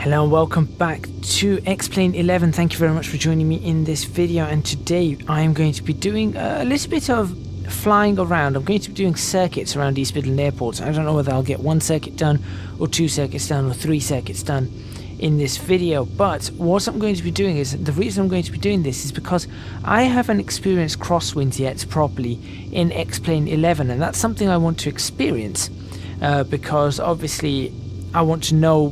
Hello and welcome back to X-Plane 11. Thank you very much for joining me in this video, and today I am going to be doing a little bit of flying around. I'm going to be doing circuits around East Midland Airport. I don't know whether I'll get one circuit done or two circuits done or three circuits done in this video, but what I'm going to be doing is, the reason I'm going to be doing this is because I haven't experienced crosswinds yet properly in X-Plane 11, and that's something I want to experience because obviously I want to know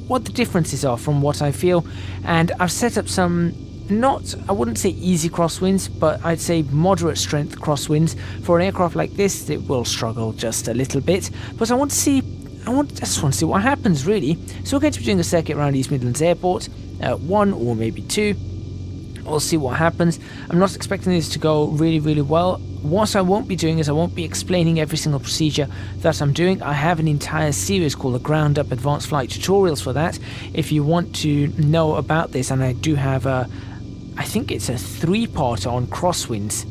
what the differences are from what I feel, and I've set up some, I wouldn't say easy crosswinds, but I'd say moderate strength crosswinds. For an aircraft like this, it will struggle just a little bit, but I just want to see what happens, really. So we're going to be doing a circuit around East Midlands Airport, one or maybe two. We'll see what happens. I'm not expecting this to go really well. What I won't be doing is I won't be explaining every single procedure that I'm doing. I have an entire series called the Ground Up Advanced Flight Tutorials for that. If you want to know about this, and I do have I think it's a 3-part on crosswinds.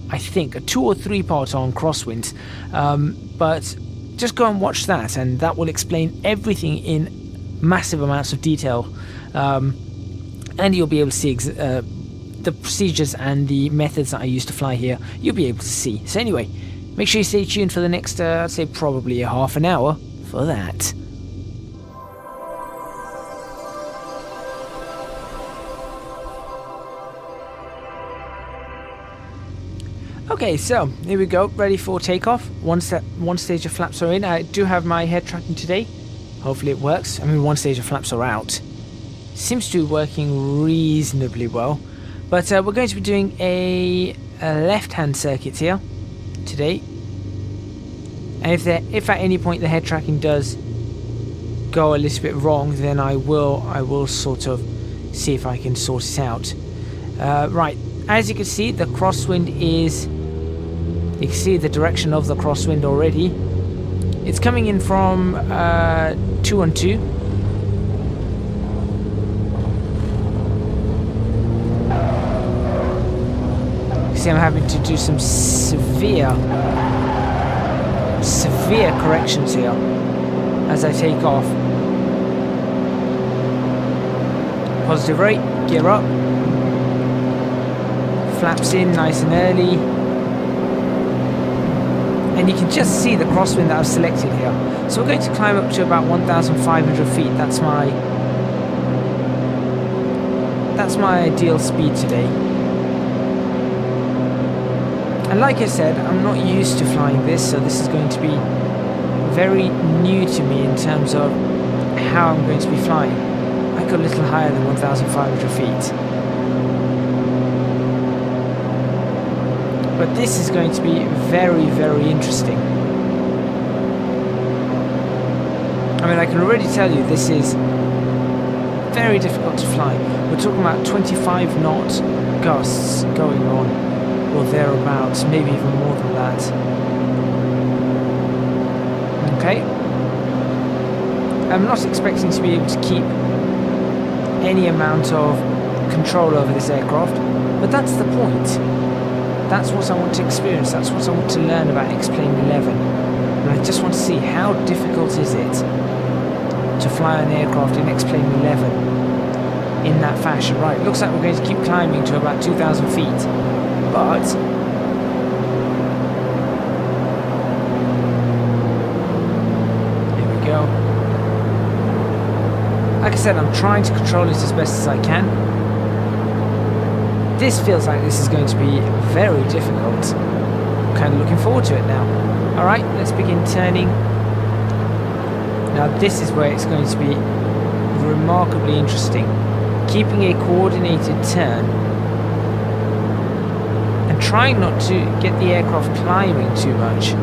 I think a 2 or 3-part on crosswinds. But just go and watch that, and that will explain everything in massive amounts of detail. And you'll be able to see the procedures and the methods that I use to fly here. You'll be able to see. So anyway, make sure you stay tuned for the next, I'd say probably a half an hour for that. Okay, so here we go, ready for takeoff. One stage of flaps are in. I do have my head tracking today. Hopefully it works. I mean, one stage of flaps are out. Seems to be working reasonably well, but we're going to be doing a left-hand circuit here today, and if at any point the head tracking does go a little bit wrong, then I will sort of see if I can sort it out. Right, as you can see, the crosswind is, you can see the direction of the crosswind already. It's coming in from 212. See, I'm having to do some severe corrections here as I take off. Positive rate, gear up, flaps in nice and early, and you can just see the crosswind that I've selected here. So we're going to climb up to about 1,500 feet. That's my ideal speed today. And like I said, I'm not used to flying this, so this is going to be very new to me in terms of how I'm going to be flying. I got a little higher than 1,500 feet. But this is going to be very interesting. I mean, I can already tell you this is very difficult to fly. We're talking about 25 knot gusts going on, or thereabouts, maybe even more than that. Okay. I'm not expecting to be able to keep any amount of control over this aircraft, but that's the point. That's what I want to experience, that's what I want to learn about X-Plane 11. And I just want to see how difficult is it to fly an aircraft in X-Plane 11 in that fashion. Right, looks like we're going to keep climbing to about 2,000 feet. But here we go. Like I said, I'm trying to control it as best as I can. This feels like this is going to be very difficult. I'm kind of looking forward to it now. Alright, let's begin turning. Now this is where it's going to be remarkably interesting. Keeping a coordinated turn, trying not to get the aircraft climbing too much.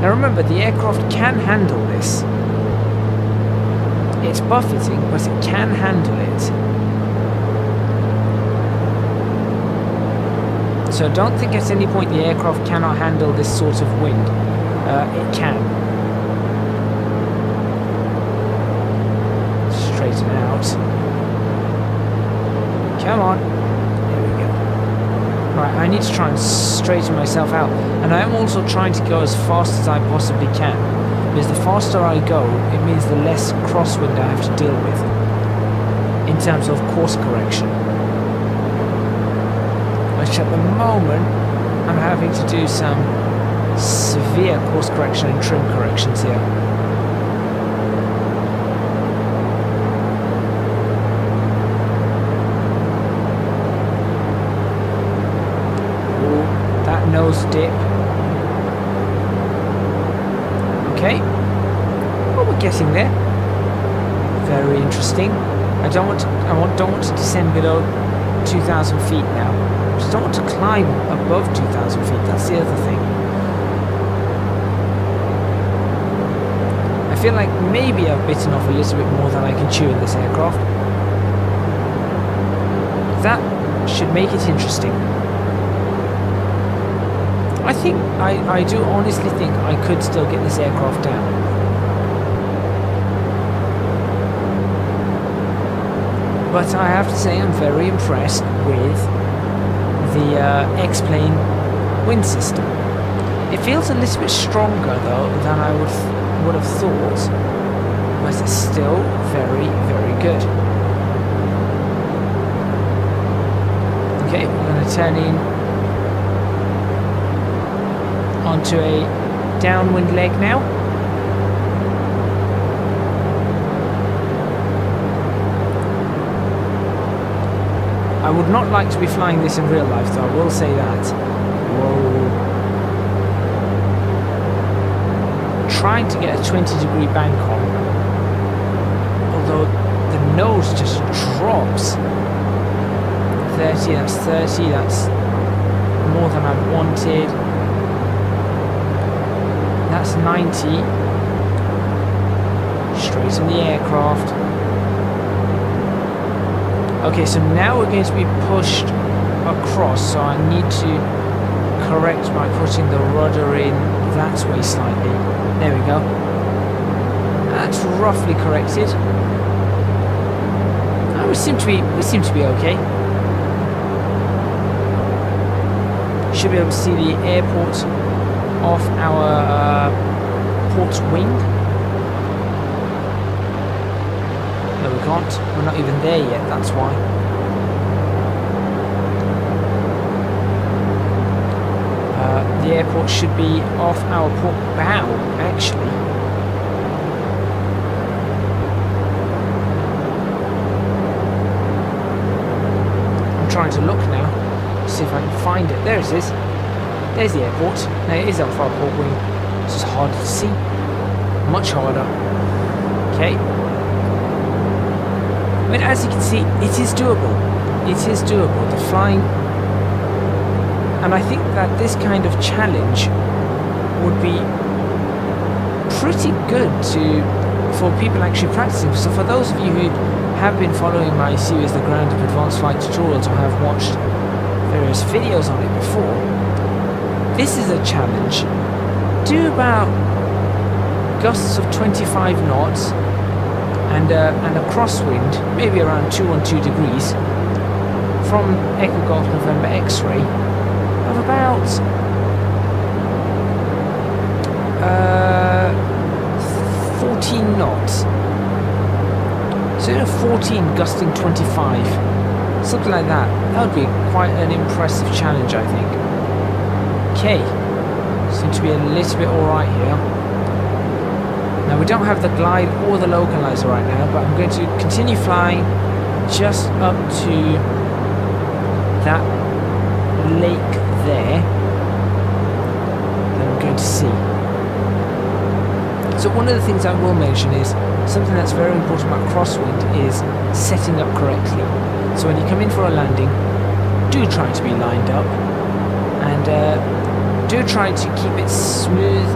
Now remember, the aircraft can handle this. It's buffeting, but it can handle it. So don't think at any point the aircraft cannot handle this sort of wind. It can. Straighten out. Come on. There we go. Right, I need to try and straighten myself out. And I am also trying to go as fast as I possibly can. Because the faster I go, it means the less crosswind I have to deal with. In terms of course correction. Which at the moment, I'm having to do some severe course correction and trim corrections here. Nose dip. Okay. Well, we're getting there. Very interesting. I don't want to descend below 2,000 feet now. I just don't want to climb above 2,000 feet. That's the other thing. I feel like maybe I've bitten off a little bit more than I can chew in this aircraft. That should make it interesting. I do honestly think I could still get this aircraft down. But I have to say I'm very impressed with the X-Plane wind system. It feels a little bit stronger though than I would have thought, but it's still very, very good. Okay, we're going to turn in onto a downwind leg now. I would not like to be flying this in real life though, I will say that. Whoa. Trying to get a 20-degree bank on, although the nose just drops. 30, that's 30, that's more than I wanted. That's 90. Straight in the aircraft. Okay, so now we're going to be pushed across, so I need to correct by putting the rudder in that way slightly. There we go. That's roughly corrected. We seem to be okay. Should be able to see the airport off our port wing. No, we can't. We're not even there yet, that's why. The airport should be off our port bow, actually. I'm trying to look now, see if I can find it. There it is. There's the airport. Now it is off our port wing. It's just harder to see. Much harder. Okay. I mean, as you can see, it is doable. It is doable. The flying... And I think that this kind of challenge would be pretty good for people actually practicing. So for those of you who have been following my series, The Ground Up Advanced Flight Tutorials, or have watched various videos on it before, this is a challenge. Do about gusts of 25 knots and a crosswind, maybe around 212 degrees, from Echo Golf November X-ray, of about 14 knots. So 14 gusting 25, something like that. That would be quite an impressive challenge, I think. Okay, seem to be a little bit alright here. Now we don't have the glide or the localizer right now, but I'm going to continue flying just up to that lake there. Then we're going to see. So one of the things I will mention is something that's very important about Crosswind is setting up correctly. So when you come in for a landing, do try to be lined up, and do try to keep it smooth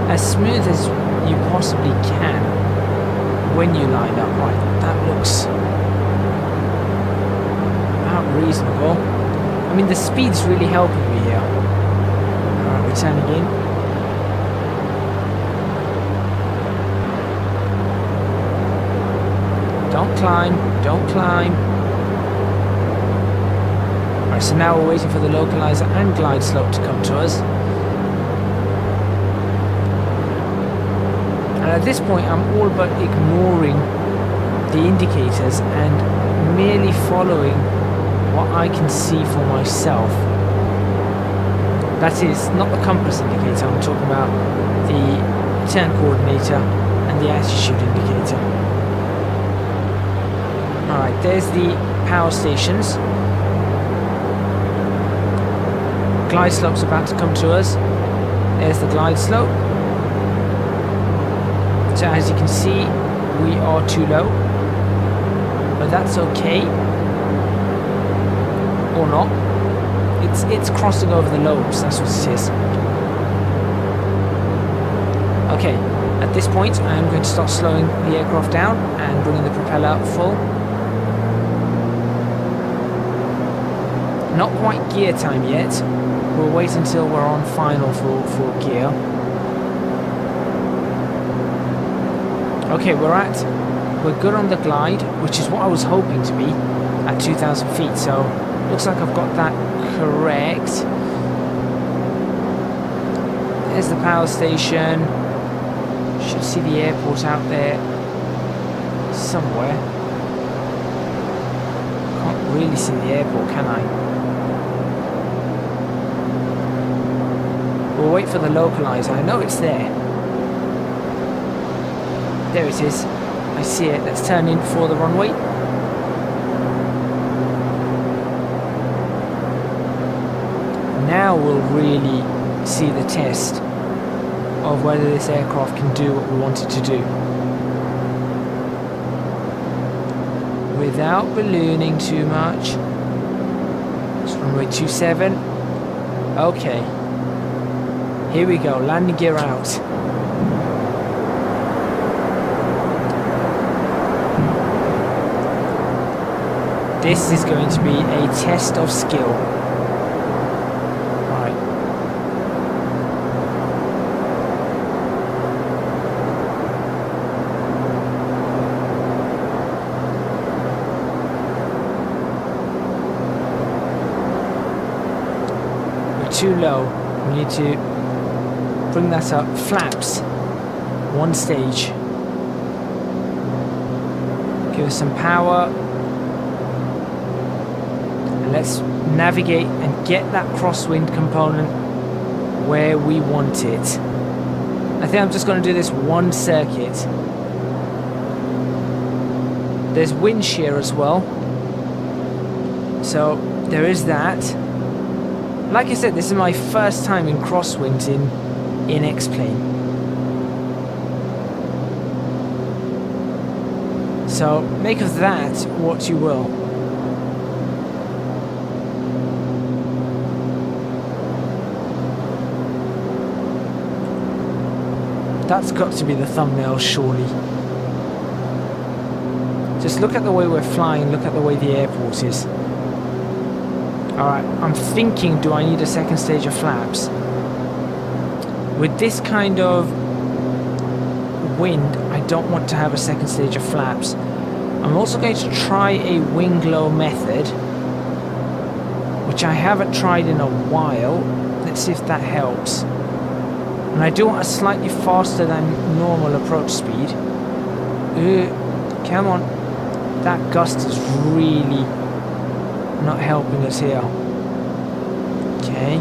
as you possibly can when you line up. Right, that looks about reasonable. I mean, the speed's really helping me here. Alright, we're turning in. Don't climb, don't climb. Alright, so now we're waiting for the localizer and glide slope to come to us. And at this point I'm all but ignoring the indicators and merely following what I can see for myself. That is not the compass indicator, I'm talking about the turn coordinator and the attitude indicator. Alright, there's the power stations. Glide slope's about to come to us. There's the glide slope. So as you can see, we are too low. But that's okay. Or not. It's crossing over the lobes, that's what it is. Okay, at this point I am going to start slowing the aircraft down and bringing the propeller up full. Not quite gear time yet. We'll wait until we're on final for gear. Okay, we're good on the glide, which is what I was hoping to be at 2,000 feet, so looks like I've got that correct. There's the power station. Should see the airport out there somewhere. Can't really see the airport, can I? We'll wait for the localizer. I know it's there. There it is. I see it. Let's turn in for the runway. Now we'll really see the test of whether this aircraft can do what we want it to do. Without ballooning too much. It's runway 27. Okay. Here we go, landing gear out. This is going to be a test of skill. Right. We're too low. We need to bring that up. Flaps. One stage. Give us some power. And let's navigate and get that crosswind component where we want it. I think I'm just going to do this one circuit. There's Windshear as well. So there is that. Like I said, this is my first time in crosswinds in X-Plane. So make of that what you will. That's got to be the thumbnail, surely. Just look at the way we're flying, look at the way the airport is. Alright, I'm thinking, do I need a second stage of flaps? With this kind of wind, I don't want to have a second stage of flaps. I'm also going to try a wing low method, which I haven't tried in a while. Let's see if that helps. And I do want a slightly faster than normal approach speed. Come on. That gust is really not helping us here. Okay.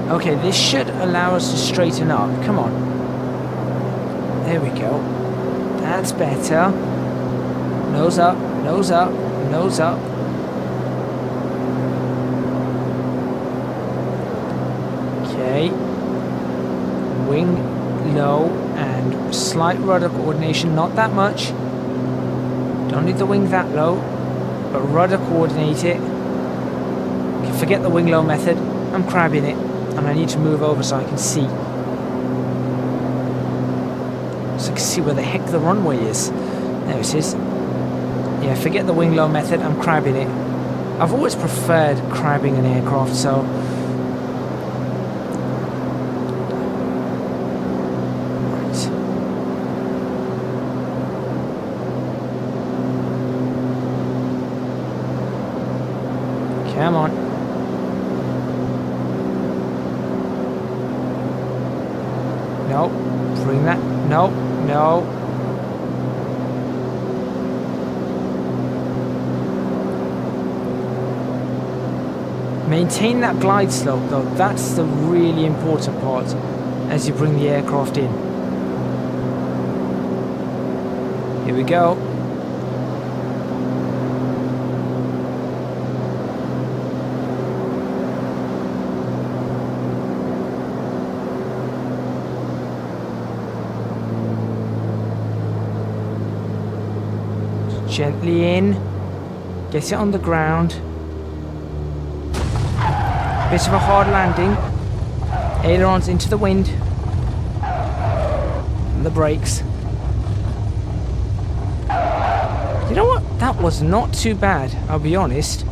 Okay, this should allow us to straighten up. Come on. There we go. That's better. Nose up, nose up, nose up. Okay. Wing low and slight rudder coordination, not that much. Don't need the wing that low, but rudder coordinate it. Forget the wing low method. I'm crabbing it, and I need to move over so I can see. So I can see where the heck the runway is. There it is. Yeah, forget the wing low method. I'm crabbing it. I've always preferred crabbing an aircraft, so. No. Bring that. No. No. Maintain that glide slope though. That's the really important part as you bring the aircraft in. Here we go. Gently in. Get it on the ground. Bit of a hard landing. Ailerons into the wind. And the brakes. You know what? That was not too bad, I'll be honest.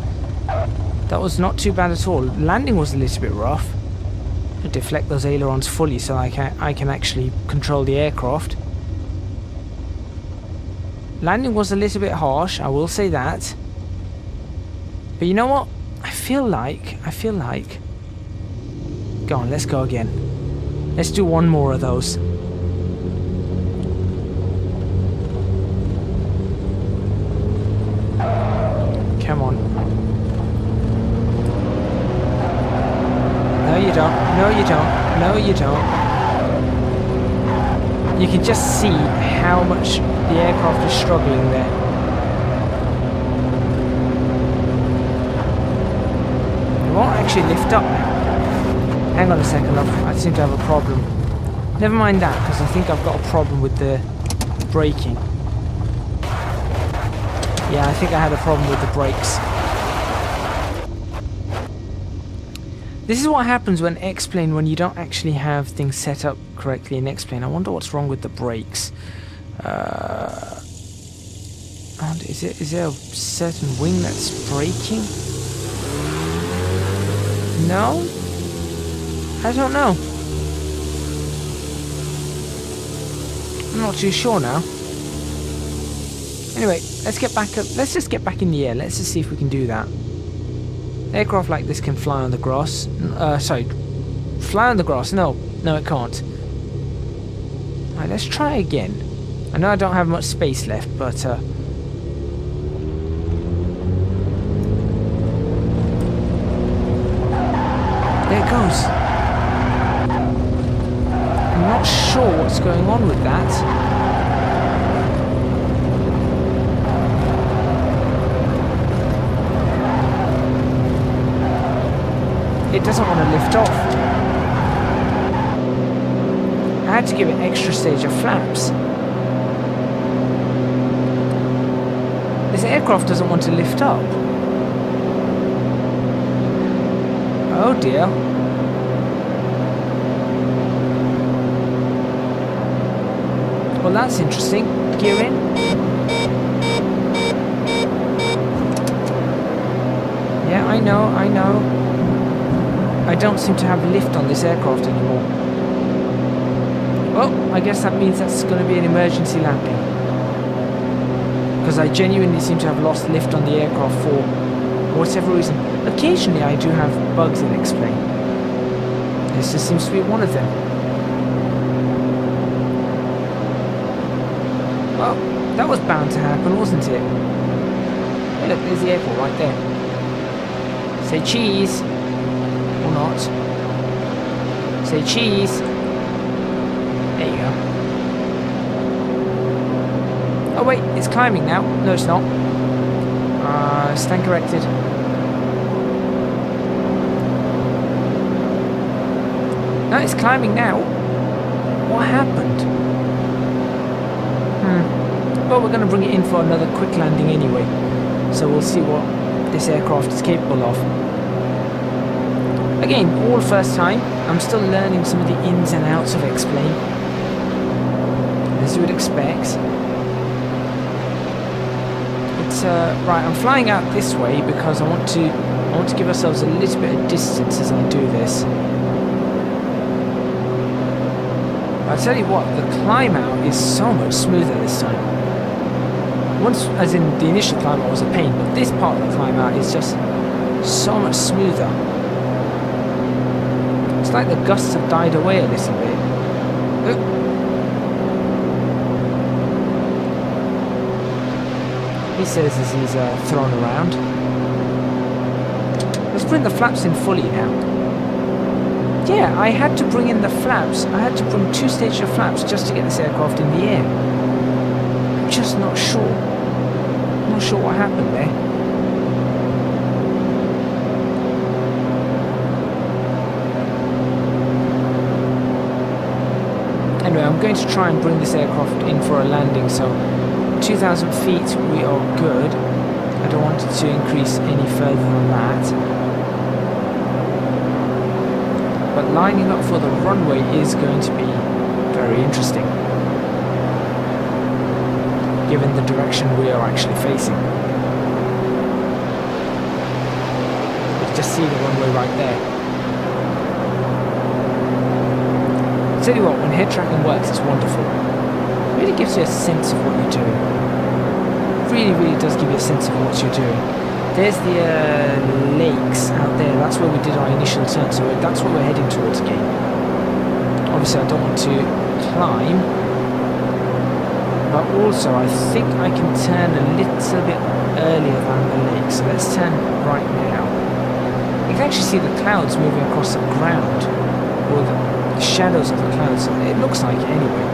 That was not too bad at all. Landing was a little bit rough. To deflect those ailerons fully so I can actually control the aircraft. Landing was a little bit harsh, I will say that. But you know what? I feel like... Go on, let's go again. Let's do one more of those. Come on. No, you don't. No, you don't. No, you don't. You can just see how much the aircraft is struggling there. It won't actually lift up now. Hang on a second, I seem to have a problem. Never mind that, because I think I've got a problem with the braking. Yeah, I think I had a problem with the brakes. This is what happens when X-Plane, when you don't actually have things set up correctly in X-Plane. I wonder what's wrong with the brakes. And is there a certain wing that's braking? No? I don't know. I'm not too sure now. Anyway, let's get back up. Let's just get back in the air. Let's just see if we can do that. Aircraft like this can fly on the grass. Sorry, fly on the grass. No, it can't. Alright, let's try again. I know I don't have much space left, but there it goes. I'm not sure what's going on with that. It doesn't want to lift off. I had to give it extra stage of flaps. This aircraft doesn't want to lift up. Oh dear. Well, that's interesting. Gear in. Yeah, I know. I don't seem to have lift on this aircraft anymore. Well, I guess that means that's going to be an emergency landing. Because I genuinely seem to have lost lift on the aircraft for whatever reason. Occasionally I do have bugs in X-Plane. This just seems to be one of them. Well, that was bound to happen, wasn't it? Hey, look, there's the airport right there. Say cheese. Or not. Say cheese. There you go. Oh wait, it's climbing now. No, it's not. Stand corrected. No, it's climbing now. What happened? Well, we're going to bring it in for another quick landing anyway. So we'll see what this aircraft is capable of. Again, all first time. I'm still learning some of the ins and outs of X-Plane, as you would expect. It's right. I'm flying out this way because I want to give ourselves a little bit of distance as I do this. I'll tell you what, the climb out is so much smoother this time. Once, as in the initial climb out was a pain, but this part of the climb out is just so much smoother. It's like the gusts have died away a little bit. He says as he's thrown around. Let's bring the flaps in fully now. Yeah, I had to bring in the flaps. I had to bring 2 stages of flaps just to get this aircraft in the air. I'm just not sure. Not sure what happened there. Anyway, I'm going to try and bring this aircraft in for a landing, so 2,000 feet we are good. I don't want it to increase any further than that. But lining up for the runway is going to be very interesting, given the direction we are actually facing. You can just see the runway right there. Tell you what, when head tracking works, it's wonderful. It really gives you a sense of what you're doing. Really, really does give you a sense of what you're doing. There's the lakes out there. That's where we did our initial turn, so that's what we're heading towards again. Obviously, I don't want to climb, but also I think I can turn a little bit earlier than the lake. So let's turn right now. You can actually see the clouds moving across the ground, or the shadows of the clouds. It looks like it anyway.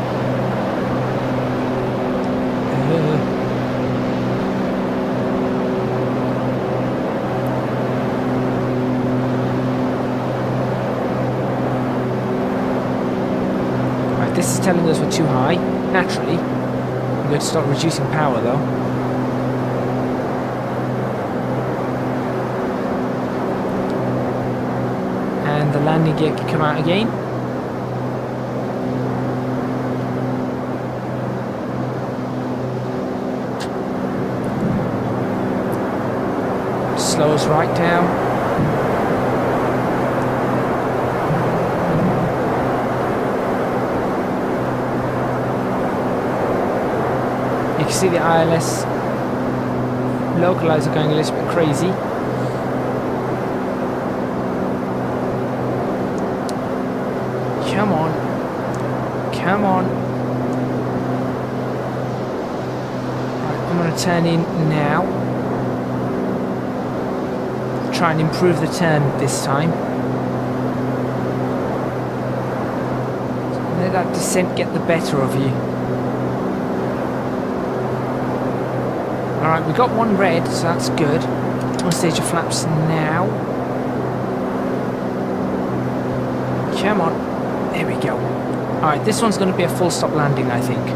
Right, this is telling us we're too high. Naturally, I'm going to start reducing power though. And the landing gear can come out again. Slow us right down. You can see the ILS localizer going a little bit crazy. Come on. Come on. Right, I'm going to turn in now. Try and improve the turn this time. Let that descent get the better of you. Alright, we got 1 red, so that's good. 1 stage of flaps now. Come on. There we go. Alright, this one's going to be a full stop landing, I think.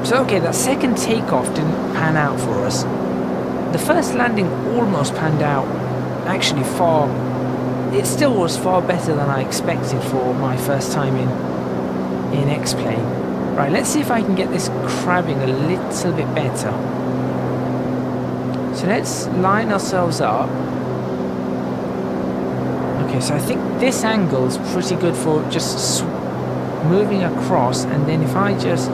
So okay, that second takeoff didn't pan out for us. The first landing almost panned out, actually it still was far better than I expected for my first time in X-Plane. Right, let's see if I can get this crabbing a little bit better. So let's line ourselves up. Okay, so I think this angle is pretty good for just moving across, and then if I just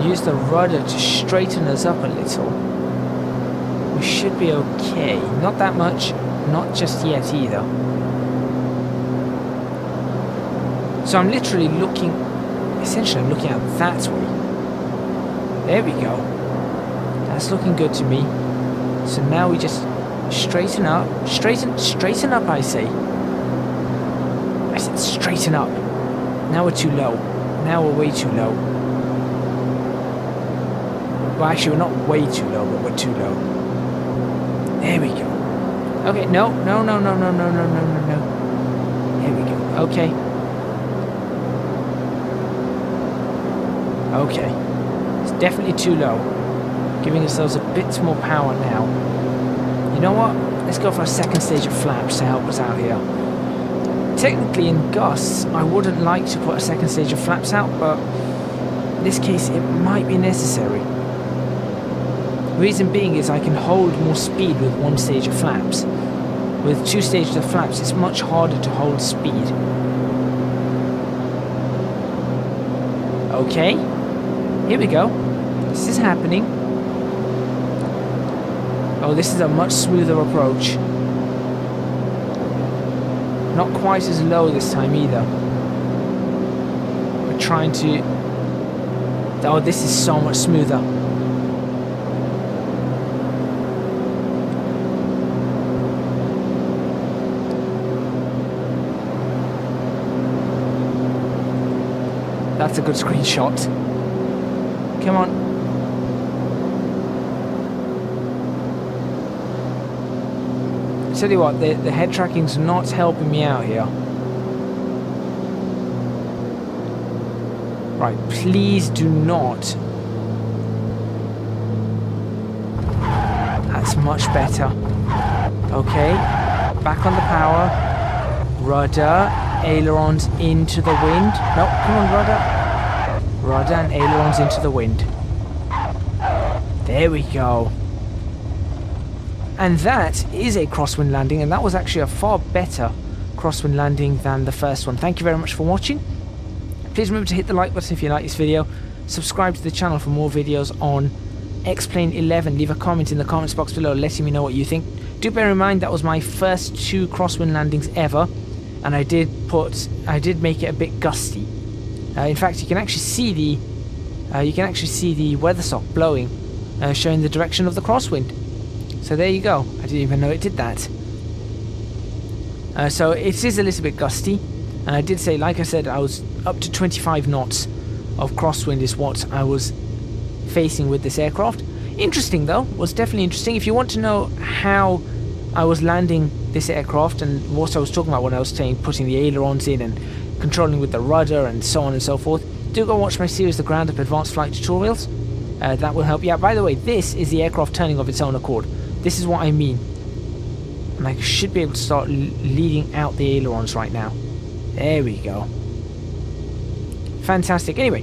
use the rudder to straighten us up a little, we should be okay. Not that much, not just yet either. So I'm literally essentially I'm looking out that way. There we go. That's looking good to me. So now we just straighten up. Straighten up, I say. I said straighten up. Now we're too low. Now we're way too low. Well, actually, we're not way too low, but we're too low. There we go. Okay, no. Here we go. Okay. Okay. It's definitely too low. Giving ourselves a bit more power now. You know what? Let's go for a second stage of flaps to help us out here. Technically, in gusts, I wouldn't like to put a second stage of flaps out, but in this case, it might be necessary. Reason being is I can hold more speed with 1 stage of flaps. With 2 stages of flaps, it's much harder to hold speed. Okay, here we go. This is happening. Oh, this is a much smoother approach. Not quite as low this time either. We're trying to... Oh, this is so much smoother. That's a good screenshot. Come on. Tell you what, the head tracking's not helping me out here. Right, please do not. That's much better. Okay, back on the power. Rudder, ailerons into the wind. No, come on, rudder. Rudder and ailerons into the wind. There we go. And that is a crosswind landing, and that was actually a far better crosswind landing than the first one. Thank you very much for watching. Please remember to hit the like button if you like this video. Subscribe to the channel for more videos on X-Plane 11. Leave a comment in the comments box below letting me know what you think. Do bear in mind that was my first 2 crosswind landings ever, and I did make it a bit gusty. In fact, you can actually see the weather sock blowing, showing the direction of the crosswind. So there you go. I didn't even know it did that. So it is a little bit gusty, and I did say, like I said, I was up to 25 knots of crosswind is what I was facing with this aircraft. Interesting though, was definitely interesting. If you want to know how I was landing this aircraft and what I was talking about when I was saying putting the ailerons in and controlling with the rudder and so on and so forth, do go watch my series, The Ground Up Advanced Flight Tutorials. That will help you out. By the way, this is the aircraft turning of its own accord. This is what I mean. And I should be able to start leading out the ailerons right now. There we go. Fantastic. Anyway,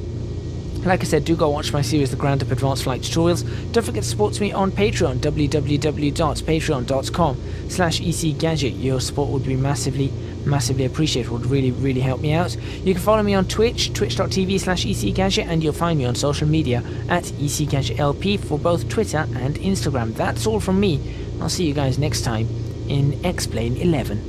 like I said, do go watch my series, The Ground Up Advanced Flight Tutorials. Don't forget to support me on Patreon, www.patreon.com/ECGadget. Your support would be massively appreciated. Would really help me out. You can follow me on Twitch, twitch.tv/ECGadget, and you'll find me on social media at ECGadgetLP for both Twitter and Instagram. That's all from me. I'll see you guys next time in X-Plane 11.